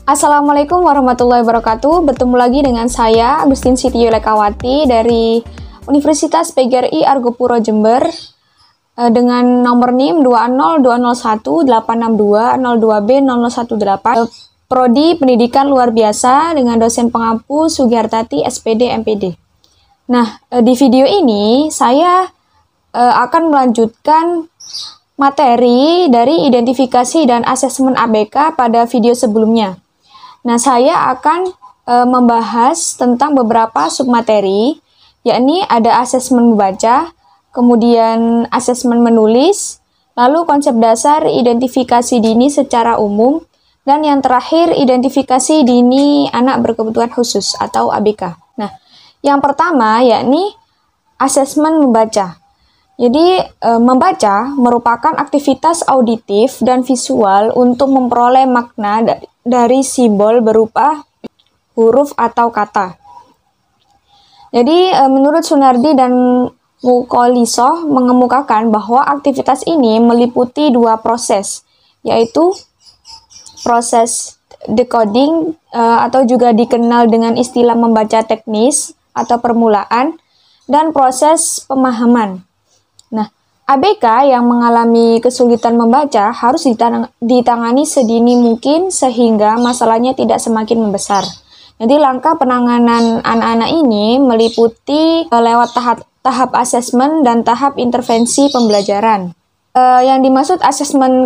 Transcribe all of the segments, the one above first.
Assalamualaikum warahmatullahi wabarakatuh. Bertemu lagi dengan saya, Agustin Siti Yulekawati dari Universitas PGRI Argopuro Jember dengan nomor NIM 20201862002B018, Prodi Pendidikan Luar Biasa dengan dosen pengampu Sugihartati SPD MPD. Nah, di video ini saya akan melanjutkan materi dari identifikasi dan asesmen ABK pada video sebelumnya. Nah, saya akan membahas tentang beberapa submateri, yakni ada asesmen membaca, kemudian asesmen menulis, lalu konsep dasar identifikasi dini secara umum, dan yang terakhir identifikasi dini anak berkebutuhan khusus atau ABK. Nah, yang pertama yakni asesmen membaca. Jadi, membaca merupakan aktivitas auditif dan visual untuk memperoleh makna dari simbol berupa huruf atau kata. Jadi, menurut Sunardi dan Mukolisoh mengemukakan bahwa aktivitas ini meliputi dua proses, yaitu proses decoding atau juga dikenal dengan istilah membaca teknis atau permulaan, dan proses pemahaman. Nah, ABK yang mengalami kesulitan membaca harus ditangani sedini mungkin sehingga masalahnya tidak semakin membesar. Jadi langkah penanganan anak-anak ini meliputi lewat tahap asesmen dan tahap intervensi pembelajaran. Yang dimaksud asesmen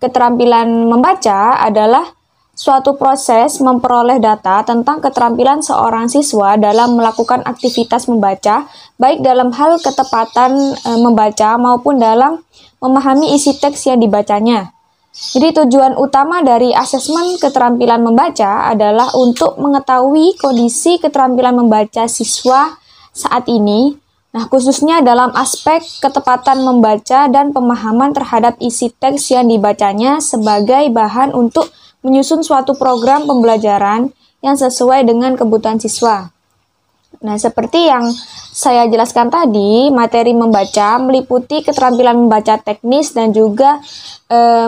keterampilan membaca adalah suatu proses memperoleh data tentang keterampilan seorang siswa dalam melakukan aktivitas membaca, baik dalam hal ketepatan membaca maupun dalam memahami isi teks yang dibacanya. Jadi tujuan utama dari asesmen keterampilan membaca adalah untuk mengetahui kondisi keterampilan membaca siswa saat ini, nah khususnya dalam aspek ketepatan membaca dan pemahaman terhadap isi teks yang dibacanya sebagai bahan untuk menyusun suatu program pembelajaran yang sesuai dengan kebutuhan siswa. Nah, seperti yang saya jelaskan tadi, materi membaca meliputi keterampilan membaca teknis dan juga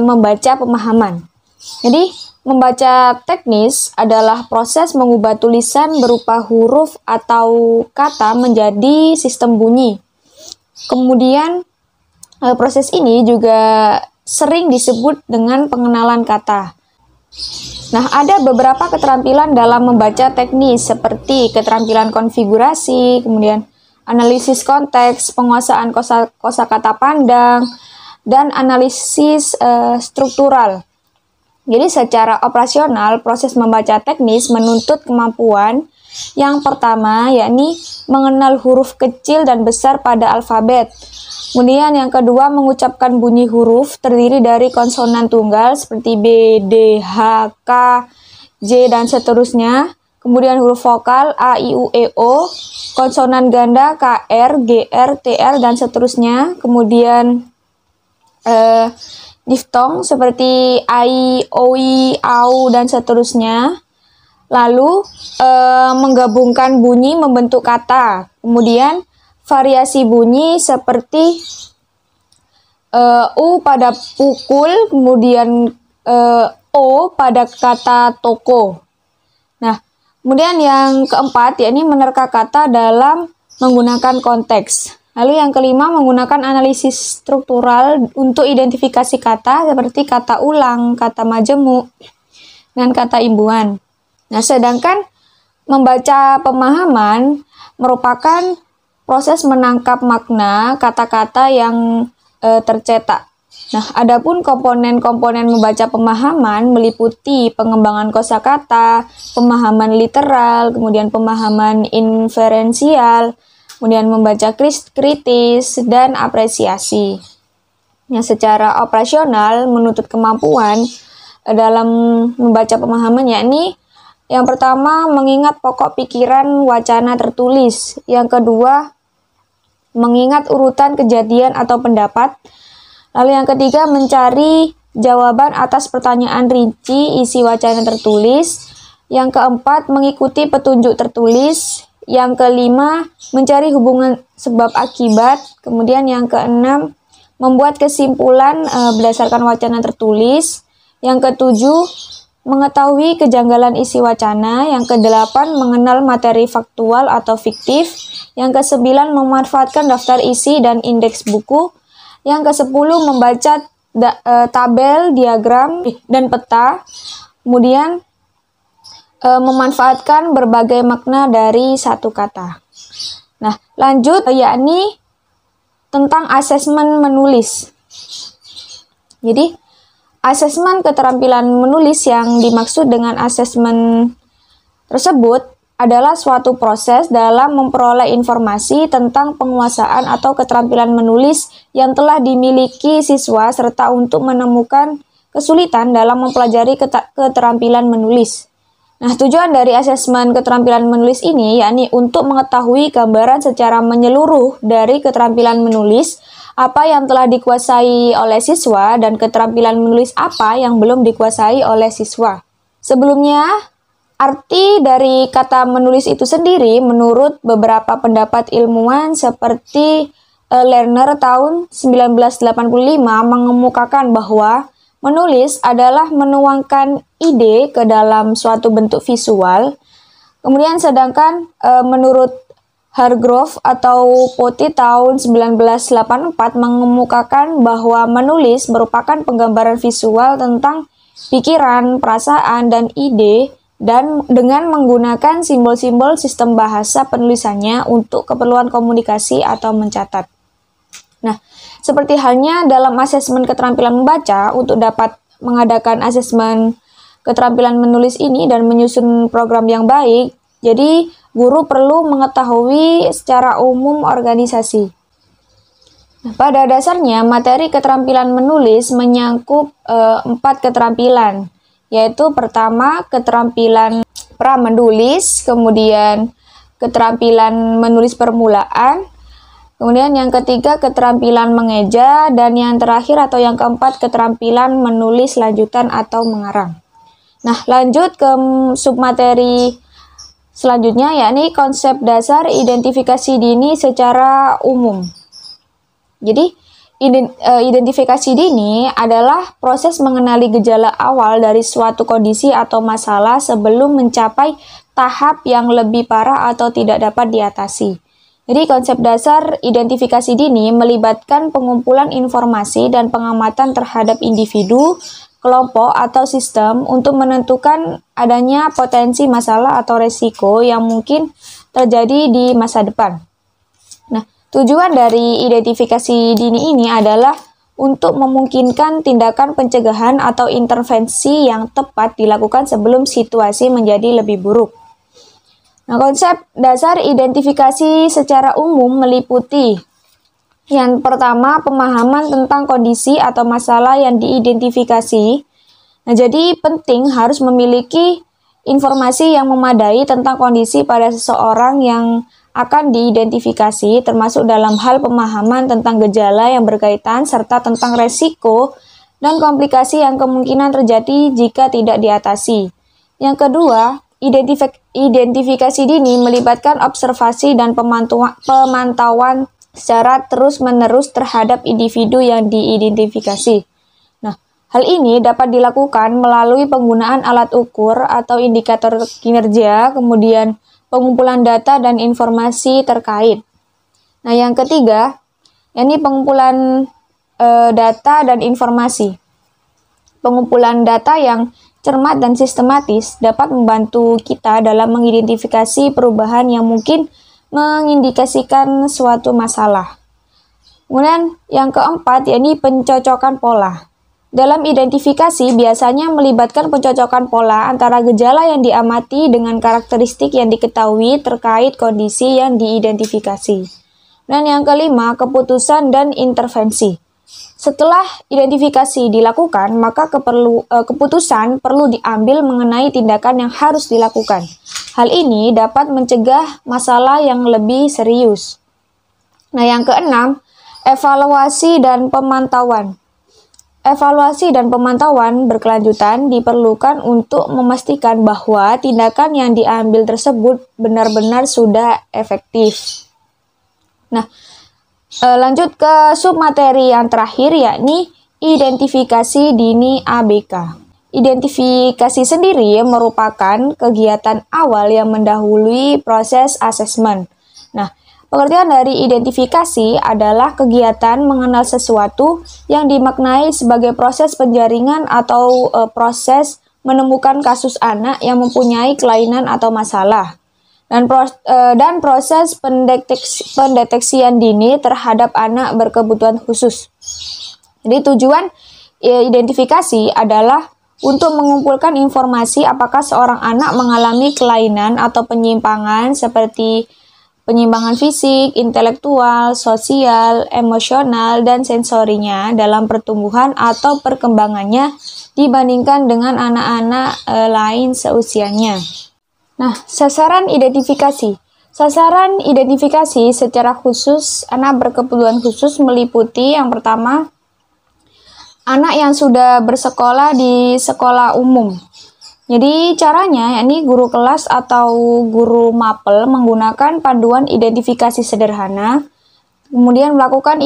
membaca pemahaman. Jadi, membaca teknis adalah proses mengubah tulisan berupa huruf atau kata menjadi sistem bunyi. Kemudian, proses ini juga sering disebut dengan pengenalan kata. Nah, ada beberapa keterampilan dalam membaca teknis seperti keterampilan konfigurasi, kemudian analisis konteks, penguasaan kosakata pandang, dan analisis struktural. Jadi secara operasional, proses membaca teknis menuntut kemampuan yang pertama yakni mengenal huruf kecil dan besar pada alfabet. Kemudian yang kedua mengucapkan bunyi huruf terdiri dari konsonan tunggal seperti B, D, H, K, J, dan seterusnya. Kemudian huruf vokal A, I, U, E, O, konsonan ganda K, R, G, R, T, R, dan seterusnya. Kemudian diftong seperti I, O, I, AU, dan seterusnya. Lalu menggabungkan bunyi membentuk kata. Kemudian variasi bunyi seperti U pada pukul, kemudian O pada kata toko. Nah, kemudian yang keempat yakni menerka kata dalam menggunakan konteks. Lalu yang kelima menggunakan analisis struktural untuk identifikasi kata seperti kata ulang, kata majemuk, dan kata imbuhan. Nah, sedangkan membaca pemahaman merupakan proses menangkap makna kata-kata yang tercetak. Nah, adapun komponen-komponen membaca pemahaman meliputi pengembangan kosakata, pemahaman literal, kemudian pemahaman inferensial, kemudian membaca kritis, dan apresiasi. Yang secara operasional menuntut kemampuan dalam membaca pemahaman yakni yang pertama mengingat pokok pikiran wacana tertulis, yang kedua mengingat urutan kejadian atau pendapat. Lalu yang ketiga mencari jawaban atas pertanyaan rinci isi wacana tertulis. Yang keempat mengikuti petunjuk tertulis. Yang kelima mencari hubungan sebab akibat. Kemudian yang keenam membuat kesimpulan berdasarkan wacana tertulis. Yang ketujuh mengetahui kejanggalan isi wacana. Yang ke-8, mengenal materi faktual atau fiktif. Yang ke-9, memanfaatkan daftar isi dan indeks buku. Yang ke-10, membaca tabel, diagram, dan peta. Kemudian memanfaatkan berbagai makna dari satu kata. Nah, lanjut yakni tentang asesmen menulis. Jadi, asesmen keterampilan menulis yang dimaksud dengan asesmen tersebut adalah suatu proses dalam memperoleh informasi tentang penguasaan atau keterampilan menulis yang telah dimiliki siswa serta untuk menemukan kesulitan dalam mempelajari keterampilan menulis. Nah, tujuan dari asesmen keterampilan menulis ini yakni untuk mengetahui gambaran secara menyeluruh dari keterampilan menulis, apa yang telah dikuasai oleh siswa, dan keterampilan menulis apa yang belum dikuasai oleh siswa. Sebelumnya, arti dari kata menulis itu sendiri menurut beberapa pendapat ilmuwan seperti Lerner tahun 1985 mengemukakan bahwa menulis adalah menuangkan ide ke dalam suatu bentuk visual. Kemudian sedangkan menurut Hargrove atau Poti tahun 1984 mengemukakan bahwa menulis merupakan penggambaran visual tentang pikiran, perasaan, dan ide dan dengan menggunakan simbol-simbol sistem bahasa penulisannya untuk keperluan komunikasi atau mencatat. Nah, seperti halnya dalam asesmen keterampilan membaca, untuk dapat mengadakan asesmen keterampilan menulis ini dan menyusun program yang baik, jadi guru perlu mengetahui secara umum organisasi. Nah, pada dasarnya, materi keterampilan menulis menyangkut 4 keterampilan, yaitu pertama, keterampilan pra-menulis, kemudian keterampilan menulis permulaan, kemudian yang ketiga, keterampilan mengeja, dan yang terakhir atau yang keempat, keterampilan menulis lanjutan atau mengarang. Nah, lanjut ke submateri selanjutnya, yakni konsep dasar identifikasi dini secara umum. Jadi, identifikasi dini adalah proses mengenali gejala awal dari suatu kondisi atau masalah sebelum mencapai tahap yang lebih parah atau tidak dapat diatasi. Jadi konsep dasar identifikasi dini melibatkan pengumpulan informasi dan pengamatan terhadap individu, kelompok, atau sistem untuk menentukan adanya potensi masalah atau resiko yang mungkin terjadi di masa depan. Nah, tujuan dari identifikasi dini ini adalah untuk memungkinkan tindakan pencegahan atau intervensi yang tepat dilakukan sebelum situasi menjadi lebih buruk. Nah, konsep dasar identifikasi secara umum meliputi yang pertama, pemahaman tentang kondisi atau masalah yang diidentifikasi. Nah, jadi penting harus memiliki informasi yang memadai tentang kondisi pada seseorang yang akan diidentifikasi, termasuk dalam hal pemahaman tentang gejala yang berkaitan serta tentang resiko dan komplikasi yang kemungkinan terjadi jika tidak diatasi. Yang kedua, identifikasi dini melibatkan observasi dan pemantauan secara terus-menerus terhadap individu yang diidentifikasi. Nah, hal ini dapat dilakukan melalui penggunaan alat ukur atau indikator kinerja, kemudian pengumpulan data dan informasi terkait. Nah, yang ketiga, yakni pengumpulan data dan informasi. Pengumpulan data yang cermat dan sistematis dapat membantu kita dalam mengidentifikasi perubahan yang mungkin mengindikasikan suatu masalah. Kemudian yang keempat, yakni pencocokan pola. Dalam identifikasi biasanya melibatkan pencocokan pola antara gejala yang diamati dengan karakteristik yang diketahui terkait kondisi yang diidentifikasi. Dan yang kelima, keputusan dan intervensi. Setelah identifikasi dilakukan, maka keputusan perlu diambil mengenai tindakan yang harus dilakukan. Hal ini dapat mencegah masalah yang lebih serius. Nah, yang keenam, evaluasi dan pemantauan. Evaluasi dan pemantauan berkelanjutan diperlukan untuk memastikan bahwa tindakan yang diambil tersebut benar-benar sudah efektif. Nah, lanjut ke submateri yang terakhir, yakni identifikasi dini ABK. Identifikasi sendiri merupakan kegiatan awal yang mendahului proses asesmen. Nah, pengertian dari identifikasi adalah kegiatan mengenal sesuatu yang dimaknai sebagai proses penjaringan atau proses menemukan kasus anak yang mempunyai kelainan atau masalah. Dan proses pendeteksian dini terhadap anak berkebutuhan khusus. Jadi tujuan identifikasi adalah untuk mengumpulkan informasi apakah seorang anak mengalami kelainan atau penyimpangan seperti penyimpangan fisik, intelektual, sosial, emosional, dan sensorinya dalam pertumbuhan atau perkembangannya dibandingkan dengan anak-anak lain seusianya. Nah, sasaran identifikasi. Sasaran identifikasi secara khusus anak berkebutuhan khusus meliputi yang pertama, anak yang sudah bersekolah di sekolah umum. Jadi caranya yakni guru kelas atau guru mapel menggunakan panduan identifikasi sederhana, kemudian melakukan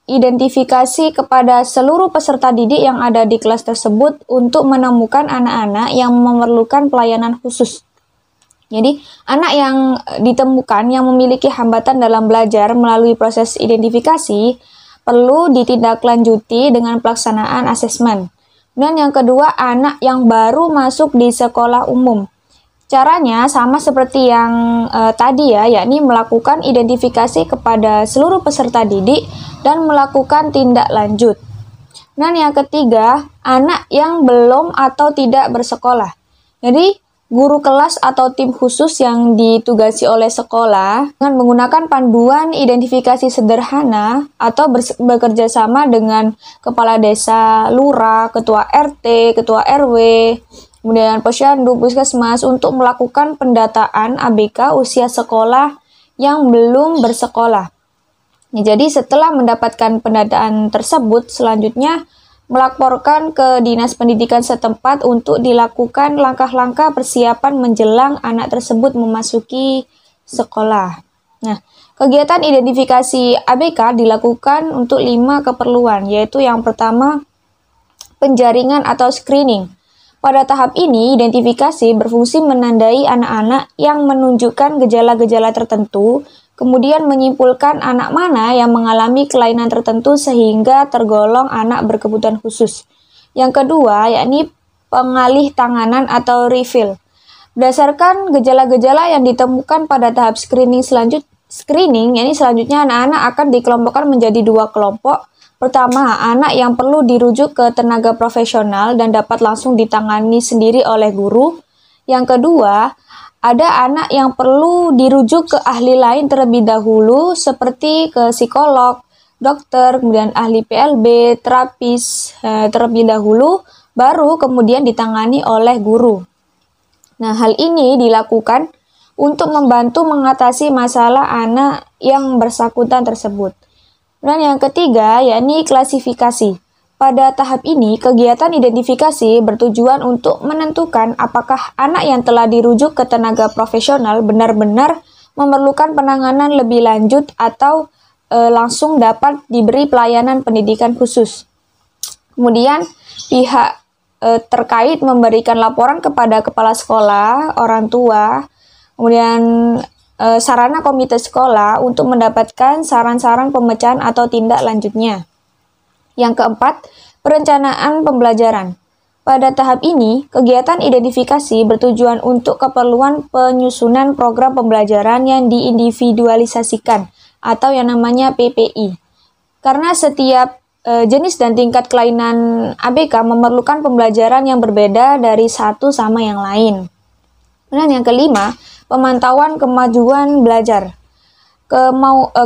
identifikasi kepada seluruh peserta didik yang ada di kelas tersebut untuk menemukan anak-anak yang memerlukan pelayanan khusus. Jadi, anak yang ditemukan yang memiliki hambatan dalam belajar melalui proses identifikasi perlu ditindaklanjuti dengan pelaksanaan asesmen. Dan yang kedua, anak yang baru masuk di sekolah umum. Caranya sama seperti yang tadi ya, yakni melakukan identifikasi kepada seluruh peserta didik dan melakukan tindak lanjut. Dan yang ketiga, anak yang belum atau tidak bersekolah. Jadi, guru kelas atau tim khusus yang ditugasi oleh sekolah dengan menggunakan panduan identifikasi sederhana atau bekerja sama dengan kepala desa, lurah, ketua RT, ketua RW, kemudian posyandu, puskesmas untuk melakukan pendataan ABK usia sekolah yang belum bersekolah. Jadi setelah mendapatkan pendataan tersebut, selanjutnya melaporkan ke Dinas Pendidikan setempat untuk dilakukan langkah-langkah persiapan menjelang anak tersebut memasuki sekolah. Nah, kegiatan identifikasi ABK dilakukan untuk 5 keperluan, yaitu yang pertama, penjaringan atau screening. Pada tahap ini, identifikasi berfungsi menandai anak-anak yang menunjukkan gejala-gejala tertentu, kemudian menyimpulkan anak mana yang mengalami kelainan tertentu sehingga tergolong anak berkebutuhan khusus. Yang kedua, yakni pengalih tanganan atau refill. Berdasarkan gejala-gejala yang ditemukan pada tahap screening, selanjutnya anak-anak akan dikelompokkan menjadi 2 kelompok. Pertama, anak yang perlu dirujuk ke tenaga profesional dan dapat langsung ditangani sendiri oleh guru. Yang kedua, ada anak yang perlu dirujuk ke ahli lain terlebih dahulu seperti ke psikolog, dokter, kemudian ahli PLB, terapis terlebih dahulu, baru kemudian ditangani oleh guru. Nah, hal ini dilakukan untuk membantu mengatasi masalah anak yang bersangkutan tersebut. Dan yang ketiga, yakni klasifikasi. Pada tahap ini, kegiatan identifikasi bertujuan untuk menentukan apakah anak yang telah dirujuk ke tenaga profesional benar-benar memerlukan penanganan lebih lanjut atau langsung dapat diberi pelayanan pendidikan khusus. Kemudian, pihak terkait memberikan laporan kepada kepala sekolah, orang tua, kemudian sarana komite sekolah untuk mendapatkan saran-saran pemecahan atau tindak lanjutnya. Yang keempat, perencanaan pembelajaran. Pada tahap ini, kegiatan identifikasi bertujuan untuk keperluan penyusunan program pembelajaran yang diindividualisasikan atau yang namanya PPI. Karena setiap jenis dan tingkat kelainan ABK memerlukan pembelajaran yang berbeda dari satu sama yang lain. Dan yang kelima, pemantauan kemajuan belajar.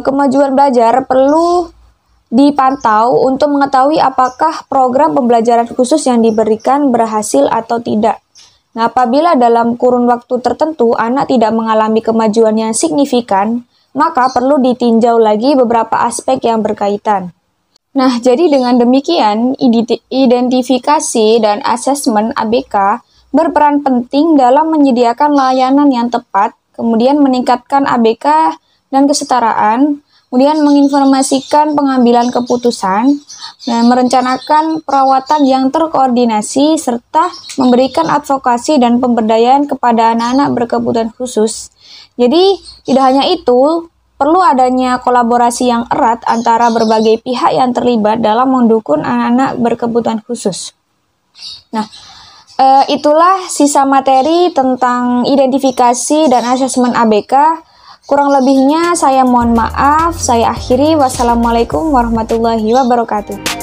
Kemajuan belajar perlu dipantau untuk mengetahui apakah program pembelajaran khusus yang diberikan berhasil atau tidak. Nah, apabila dalam kurun waktu tertentu anak tidak mengalami kemajuan yang signifikan, maka perlu ditinjau lagi beberapa aspek yang berkaitan. Nah, jadi dengan demikian, identifikasi dan asesmen ABK berperan penting dalam menyediakan layanan yang tepat, kemudian meningkatkan ABK dan kesetaraan, kemudian menginformasikan pengambilan keputusan, dan merencanakan perawatan yang terkoordinasi, serta memberikan advokasi dan pemberdayaan kepada anak-anak berkebutuhan khusus. Jadi, tidak hanya itu, perlu adanya kolaborasi yang erat antara berbagai pihak yang terlibat dalam mendukung anak-anak berkebutuhan khusus. Nah, itulah sisa materi tentang identifikasi dan asesmen ABK. Kurang lebihnya saya mohon maaf, saya akhiri. Wassalamualaikum warahmatullahi wabarakatuh.